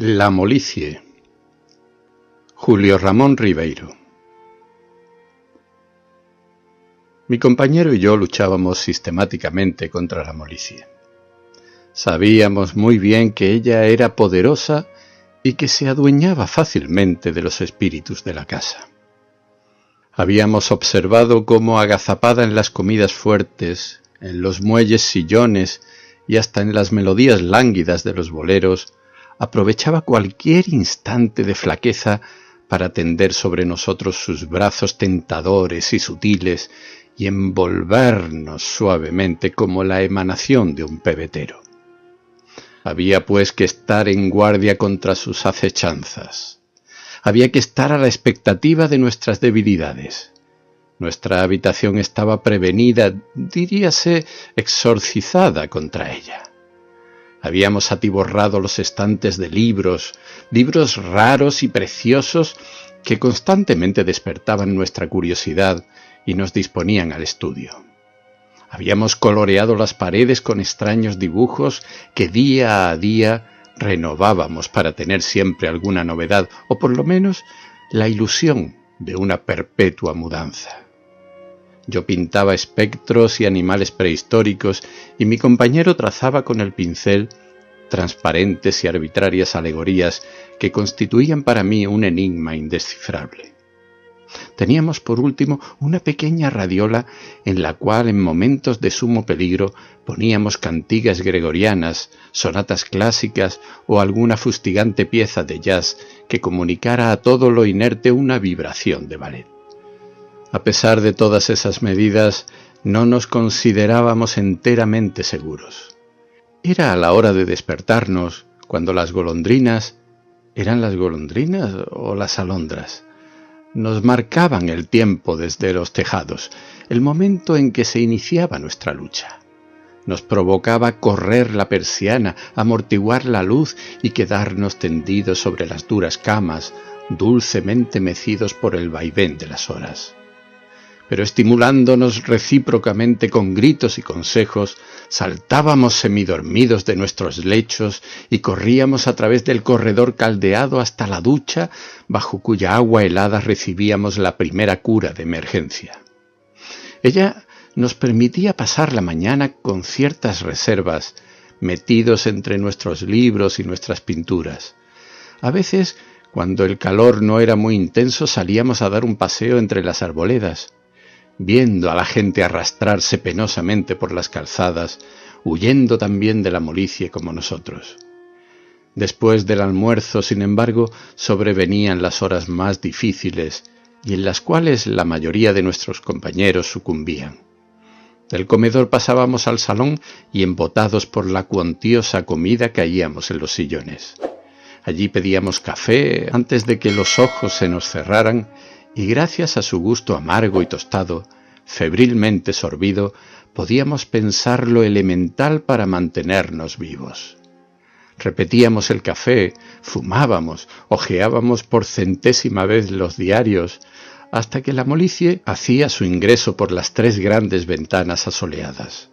La molicie. Julio Ramón Ribeiro. Mi compañero y yo luchábamos sistemáticamente contra la molicie. Sabíamos muy bien que ella era poderosa y que se adueñaba fácilmente de los espíritus de la casa. Habíamos observado cómo, agazapada en las comidas fuertes, en los muelles sillones y hasta en las melodías lánguidas de los boleros, aprovechaba cualquier instante de flaqueza para tender sobre nosotros sus brazos tentadores y sutiles y envolvernos suavemente como la emanación de un pebetero. Había pues que estar en guardia contra sus acechanzas. Había que estar a la expectativa de nuestras debilidades. Nuestra habitación estaba prevenida, diríase exorcizada contra ella. Habíamos atiborrado los estantes de libros raros y preciosos que constantemente despertaban nuestra curiosidad y nos disponían al estudio. Habíamos coloreado las paredes con extraños dibujos que día a día renovábamos para tener siempre alguna novedad, o por lo menos la ilusión de una perpetua mudanza. Yo pintaba espectros y animales prehistóricos y mi compañero trazaba con el pincel transparentes y arbitrarias alegorías que constituían para mí un enigma indescifrable. Teníamos por último una pequeña radiola en la cual en momentos de sumo peligro poníamos cantigas gregorianas, sonatas clásicas o alguna fustigante pieza de jazz que comunicara a todo lo inerte una vibración de ballet. A pesar de todas esas medidas, no nos considerábamos enteramente seguros. Era a la hora de despertarnos, cuando las golondrinas, ¿eran las golondrinas o las alondras?, nos marcaban el tiempo desde los tejados, el momento en que se iniciaba nuestra lucha. Nos provocaba correr la persiana, amortiguar la luz y quedarnos tendidos sobre las duras camas, dulcemente mecidos por el vaivén de las horas. Pero estimulándonos recíprocamente con gritos y consejos, saltábamos semidormidos de nuestros lechos y corríamos a través del corredor caldeado hasta la ducha, bajo cuya agua helada recibíamos la primera cura de emergencia. Ella nos permitía pasar la mañana con ciertas reservas, metidos entre nuestros libros y nuestras pinturas. A veces, cuando el calor no era muy intenso, salíamos a dar un paseo entre las arboledas, viendo a la gente arrastrarse penosamente por las calzadas, huyendo también de la molicie como nosotros. Después del almuerzo, sin embargo, sobrevenían las horas más difíciles y en las cuales la mayoría de nuestros compañeros sucumbían. Del comedor pasábamos al salón y, embotados por la cuantiosa comida, caíamos en los sillones. Allí pedíamos café antes de que los ojos se nos cerraran y gracias a su gusto amargo y tostado, febrilmente sorbido, podíamos pensar lo elemental para mantenernos vivos. Repetíamos el café, fumábamos, hojeábamos por centésima vez los diarios, hasta que la molicie hacía su ingreso por las 3 grandes ventanas asoleadas.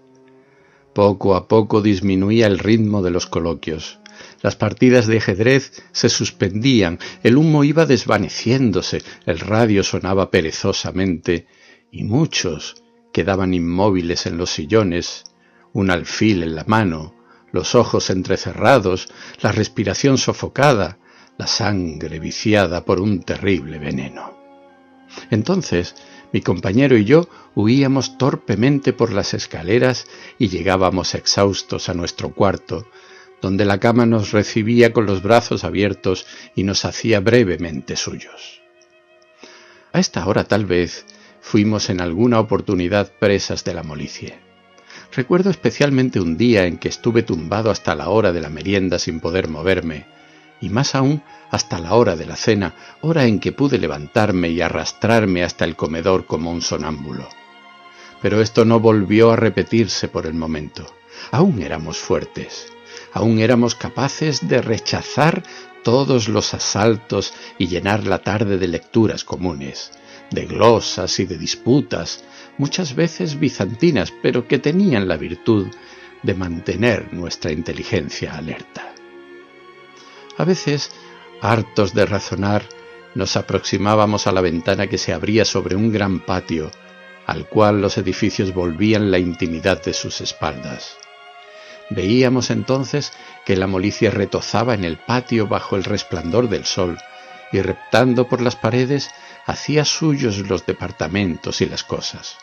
Poco a poco disminuía el ritmo de los coloquios. Las partidas de ajedrez se suspendían, el humo iba desvaneciéndose, el radio sonaba perezosamente y muchos quedaban inmóviles en los sillones, un alfil en la mano, los ojos entrecerrados, la respiración sofocada, la sangre viciada por un terrible veneno. Entonces, mi compañero y yo huíamos torpemente por las escaleras y llegábamos exhaustos a nuestro cuarto, donde la cama nos recibía con los brazos abiertos y nos hacía brevemente suyos. A esta hora tal vez fuimos en alguna oportunidad presas de la molicie. Recuerdo especialmente un día en que estuve tumbado hasta la hora de la merienda sin poder moverme, y más aún hasta la hora de la cena, hora en que pude levantarme y arrastrarme hasta el comedor como un sonámbulo. Pero esto no volvió a repetirse por el momento. Aún éramos fuertes. Aún éramos capaces de rechazar todos los asaltos y llenar la tarde de lecturas comunes, de glosas y de disputas, muchas veces bizantinas, pero que tenían la virtud de mantener nuestra inteligencia alerta. A veces, hartos de razonar, nos aproximábamos a la ventana que se abría sobre un gran patio, al cual los edificios volvían la intimidad de sus espaldas. Veíamos entonces que la molicie retozaba en el patio bajo el resplandor del sol, y reptando por las paredes hacía suyos los departamentos y las cosas.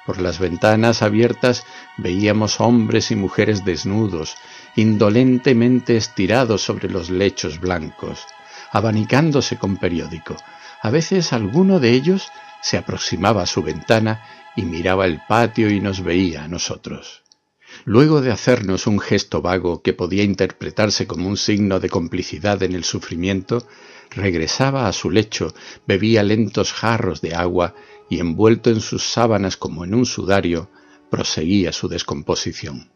Por las ventanas abiertas veíamos hombres y mujeres desnudos, indolentemente estirados sobre los lechos blancos, abanicándose con periódico. A veces alguno de ellos se aproximaba a su ventana y miraba el patio y nos veía a nosotros. Luego de hacernos un gesto vago que podía interpretarse como un signo de complicidad en el sufrimiento, regresaba a su lecho, bebía lentos jarros de agua y, envuelto en sus sábanas como en un sudario, proseguía su descomposición.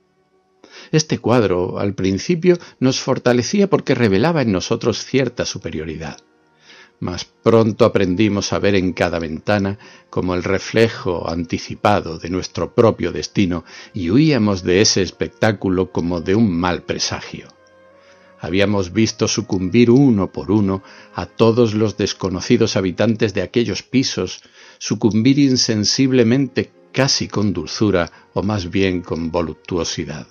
Este cuadro, al principio, nos fortalecía porque revelaba en nosotros cierta superioridad. Mas pronto aprendimos a ver en cada ventana como el reflejo anticipado de nuestro propio destino y huíamos de ese espectáculo como de un mal presagio. Habíamos visto sucumbir uno por uno a todos los desconocidos habitantes de aquellos pisos, sucumbir insensiblemente, casi con dulzura o más bien con voluptuosidad.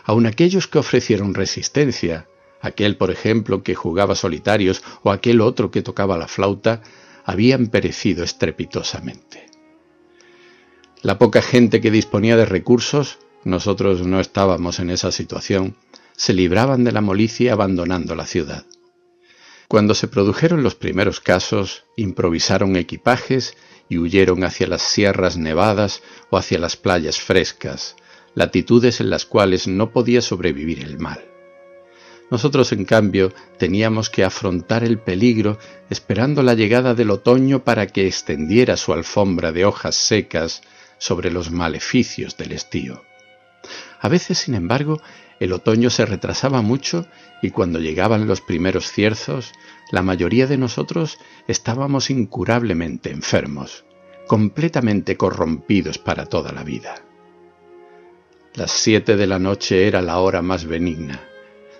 Aun aquellos que ofrecieron resistencia, aquel, por ejemplo, que jugaba solitarios o aquel otro que tocaba la flauta, habían perecido estrepitosamente. La poca gente que disponía de recursos, nosotros no estábamos en esa situación, se libraban de la molicie abandonando la ciudad. Cuando se produjeron los primeros casos, improvisaron equipajes y huyeron hacia las sierras nevadas o hacia las playas frescas, latitudes en las cuales no podía sobrevivir el mal. Nosotros, en cambio, teníamos que afrontar el peligro esperando la llegada del otoño para que extendiera su alfombra de hojas secas sobre los maleficios del estío. A veces, sin embargo, el otoño se retrasaba mucho y cuando llegaban los primeros cierzos, la mayoría de nosotros estábamos incurablemente enfermos, completamente corrompidos para toda la vida. Las 7 de la noche era la hora más benigna.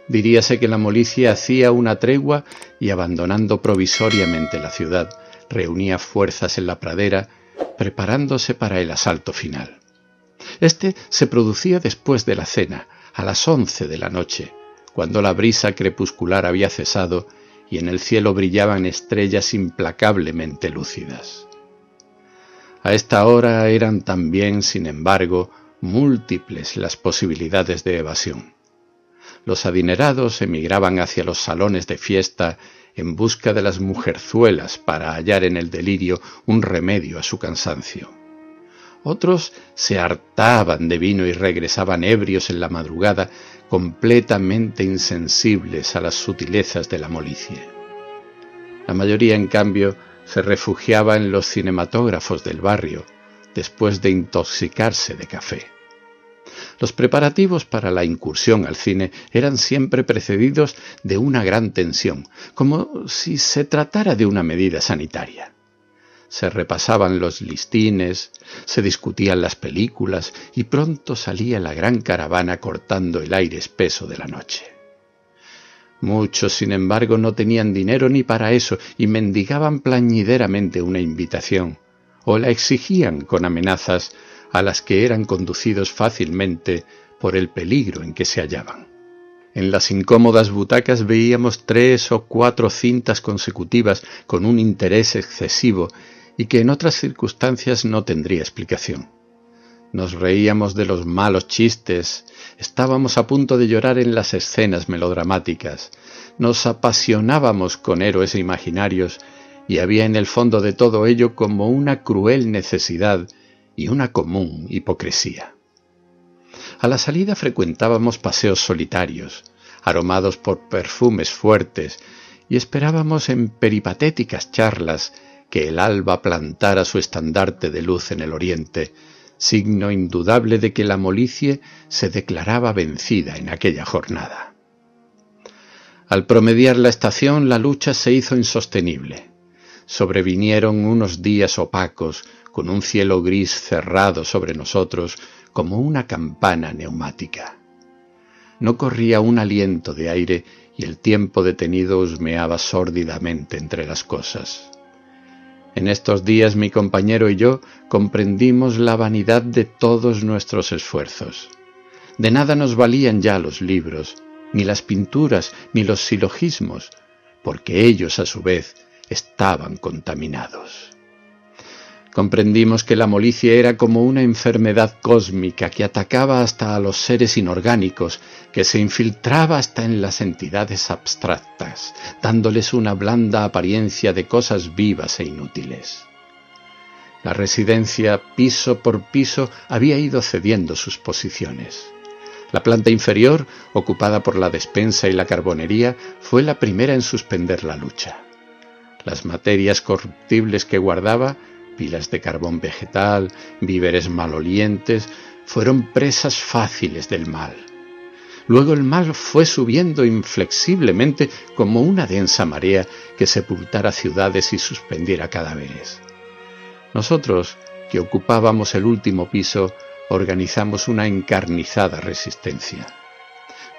Diríase que la molicie hacía una tregua y, abandonando provisoriamente la ciudad, reunía fuerzas en la pradera, preparándose para el asalto final. Este se producía después de la cena, a las 11 de la noche, cuando la brisa crepuscular había cesado y en el cielo brillaban estrellas implacablemente lúcidas. A esta hora eran también, sin embargo, múltiples las posibilidades de evasión. Los adinerados emigraban hacia los salones de fiesta en busca de las mujerzuelas para hallar en el delirio un remedio a su cansancio. Otros se hartaban de vino y regresaban ebrios en la madrugada, completamente insensibles a las sutilezas de la molicie. La mayoría, en cambio, se refugiaba en los cinematógrafos del barrio, después de intoxicarse de café. Los preparativos para la incursión al cine eran siempre precedidos de una gran tensión, como si se tratara de una medida sanitaria. Se repasaban los listines, se discutían las películas y pronto salía la gran caravana cortando el aire espeso de la noche. Muchos, sin embargo, no tenían dinero ni para eso y mendigaban plañideramente una invitación, o la exigían con amenazas a las que eran conducidos fácilmente por el peligro en que se hallaban. En las incómodas butacas veíamos 3 o 4 cintas consecutivas con un interés excesivo y que en otras circunstancias no tendría explicación. Nos reíamos de los malos chistes, estábamos a punto de llorar en las escenas melodramáticas, nos apasionábamos con héroes imaginarios y había en el fondo de todo ello como una cruel necesidad y una común hipocresía. A la salida frecuentábamos paseos solitarios, aromados por perfumes fuertes, y esperábamos en peripatéticas charlas que el alba plantara su estandarte de luz en el oriente, signo indudable de que la molicie se declaraba vencida en aquella jornada. Al promediar la estación, la lucha se hizo insostenible. Sobrevinieron unos días opacos, con un cielo gris cerrado sobre nosotros como una campana neumática. no corría un aliento de aire y el tiempo detenido husmeaba sórdidamente entre las cosas. En estos días mi compañero y yo comprendimos la vanidad de todos nuestros esfuerzos. De nada nos valían ya los libros, ni las pinturas, ni los silogismos, porque ellos a su vez estaban contaminados. Comprendimos que la molicie era como una enfermedad cósmica que atacaba hasta a los seres inorgánicos, que se infiltraba hasta en las entidades abstractas, dándoles una blanda apariencia de cosas vivas e inútiles. La residencia, piso por piso, había ido cediendo sus posiciones. La planta inferior, ocupada por la despensa y la carbonería, fue la primera en suspender la lucha. Las materias corruptibles que guardaba, pilas de carbón vegetal, víveres malolientes, fueron presas fáciles del mal. Luego el mal fue subiendo inflexiblemente como una densa marea que sepultara ciudades y suspendiera cadáveres. Nosotros, que ocupábamos el último piso, organizamos una encarnizada resistencia.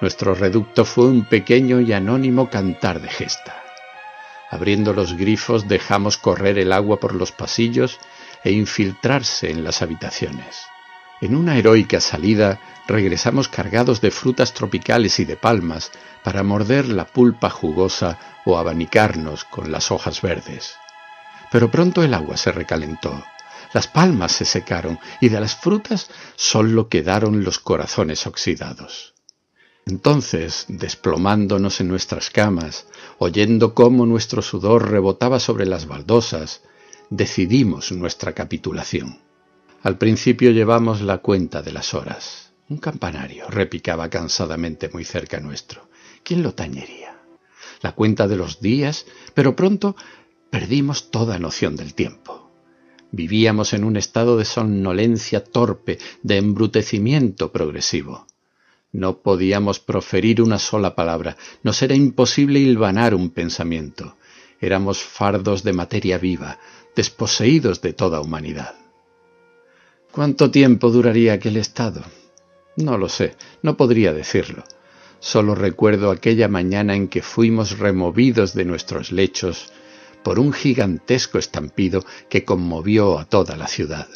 Nuestro reducto fue un pequeño y anónimo cantar de gesta. Abriendo los grifos dejamos correr el agua por los pasillos e infiltrarse en las habitaciones. En una heroica salida regresamos cargados de frutas tropicales y de palmas para morder la pulpa jugosa o abanicarnos con las hojas verdes. Pero pronto el agua se recalentó, las palmas se secaron y de las frutas solo quedaron los corazones oxidados. Entonces, desplomándonos en nuestras camas, oyendo cómo nuestro sudor rebotaba sobre las baldosas, decidimos nuestra capitulación. Al principio llevamos la cuenta de las horas. Un campanario repicaba cansadamente muy cerca nuestro. ¿Quién lo tañería? La cuenta de los días, pero pronto perdimos toda noción del tiempo. Vivíamos en un estado de somnolencia torpe, de embrutecimiento progresivo. No podíamos proferir una sola palabra, nos era imposible hilvanar un pensamiento. Éramos fardos de materia viva, desposeídos de toda humanidad. ¿Cuánto tiempo duraría aquel estado? No lo sé, no podría decirlo. Solo recuerdo aquella mañana en que fuimos removidos de nuestros lechos por un gigantesco estampido que conmovió a toda la ciudad.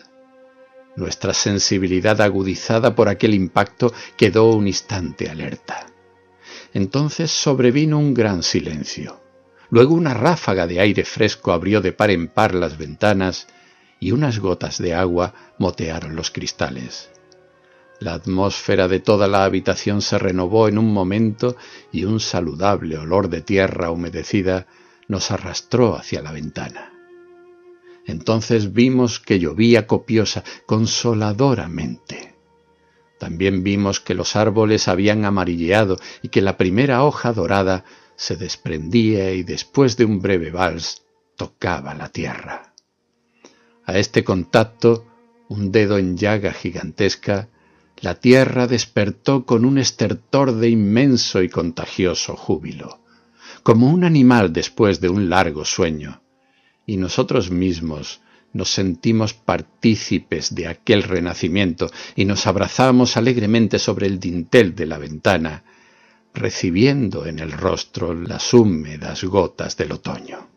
Nuestra sensibilidad agudizada por aquel impacto quedó un instante alerta. Entonces sobrevino un gran silencio. Luego una ráfaga de aire fresco abrió de par en par las ventanas y unas gotas de agua motearon los cristales. La atmósfera de toda la habitación se renovó en un momento y un saludable olor de tierra humedecida nos arrastró hacia la ventana. Entonces vimos que llovía copiosa, consoladoramente. También vimos que los árboles habían amarilleado y que la primera hoja dorada se desprendía y después de un breve vals tocaba la tierra. A este contacto, un dedo en llaga gigantesca, la tierra despertó con un estertor de inmenso y contagioso júbilo, como un animal después de un largo sueño. Y nosotros mismos nos sentimos partícipes de aquel renacimiento y nos abrazamos alegremente sobre el dintel de la ventana, recibiendo en el rostro las húmedas gotas del otoño.